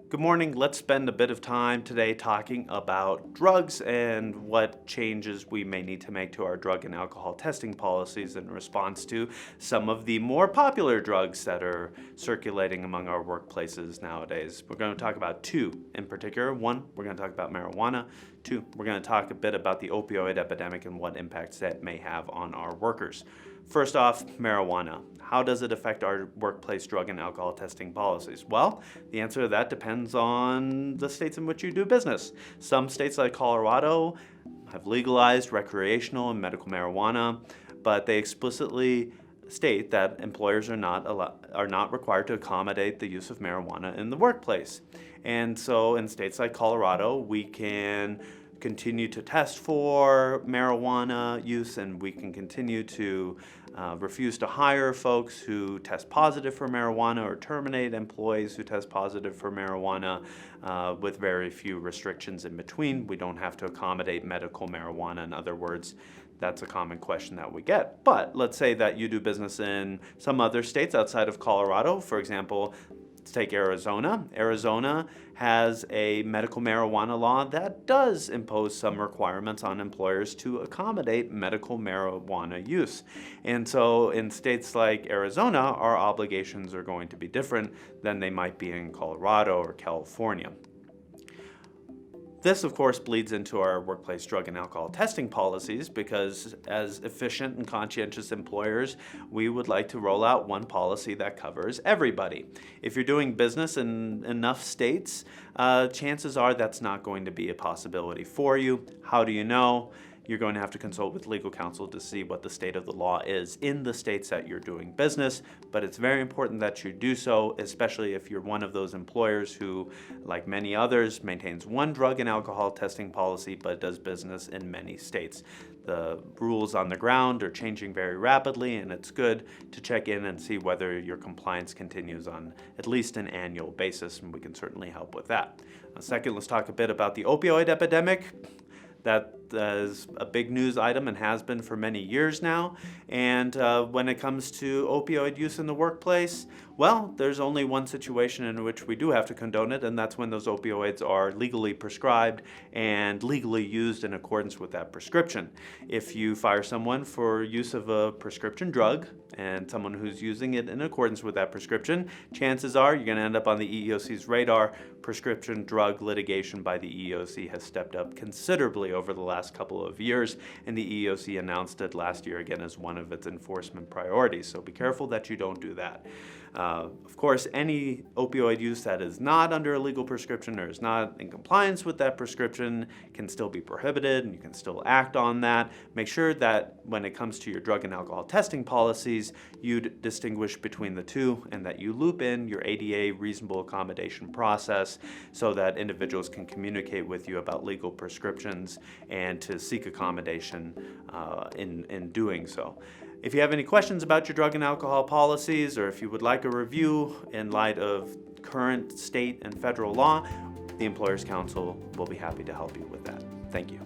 Good morning. Let's spend a bit of time today talking about drugs and what changes we may need to make to our drug and alcohol testing policies in response to some of the more popular drugs that are circulating among our workplaces nowadays. We're going to talk about two in particular. One, we're going to talk about marijuana. Two, we're going to talk a bit about the opioid epidemic and what impacts that may have on our workers. First off, marijuana. How does it affect our workplace drug and alcohol testing policies? Well, the answer to that depends on the states in which you do business. Some states like Colorado have legalized recreational and medical marijuana, but they explicitly state that employers are not required to accommodate the use of marijuana in the workplace. And so in states like Colorado, we can continue to test for marijuana use, and we can continue to refuse to hire folks who test positive for marijuana or terminate employees who test positive for marijuana with very few restrictions in between. We don't have to accommodate medical marijuana. In other words, that's a common question that we get. But let's say that you do business in some other states outside of Colorado. For example, let's take Arizona. Arizona has a medical marijuana law that does impose some requirements on employers to accommodate medical marijuana use. And so in states like Arizona, our obligations are going to be different than they might be in Colorado or California. This, of course, bleeds into our workplace drug and alcohol testing policies because as efficient and conscientious employers, we would like to roll out one policy that covers everybody. If you're doing business in enough states, chances are that's not going to be a possibility for you. How do you know? You're going to have to consult with legal counsel to see what the state of the law is in the states that you're doing business, but it's very important that you do so, especially if you're one of those employers who, like many others, maintains one drug and alcohol testing policy but does business in many states. The rules on the ground are changing very rapidly, and it's good to check in and see whether your compliance continues on at least an annual basis, and we can certainly help with that. Second, let's talk a bit about the opioid epidemic. That is a big news item and has been for many years now. And when it comes to opioid use in the workplace, well, there's only one situation in which we do have to condone it, and that's when those opioids are legally prescribed and legally used in accordance with that prescription. If you fire someone for use of a prescription drug and someone who's using it in accordance with that prescription, chances are you're going to end up on the EEOC's radar. Prescription drug litigation by the EEOC has stepped up considerably over the last couple of years, and the EEOC announced it last year again as one of its enforcement priorities. So be careful that you don't do that. Of course, any opioid use that is not under a legal prescription or is not in compliance with that prescription can still be prohibited, and you can still act on that. Make sure that when it comes to your drug and alcohol testing policies, you distinguish between the two and that you loop in your ADA reasonable accommodation process so that individuals can communicate with you about legal prescriptions and to seek accommodation in doing so. If you have any questions about your drug and alcohol policies, or if you would like a review in light of current state and federal law, the Employers Council will be happy to help you with that. Thank you.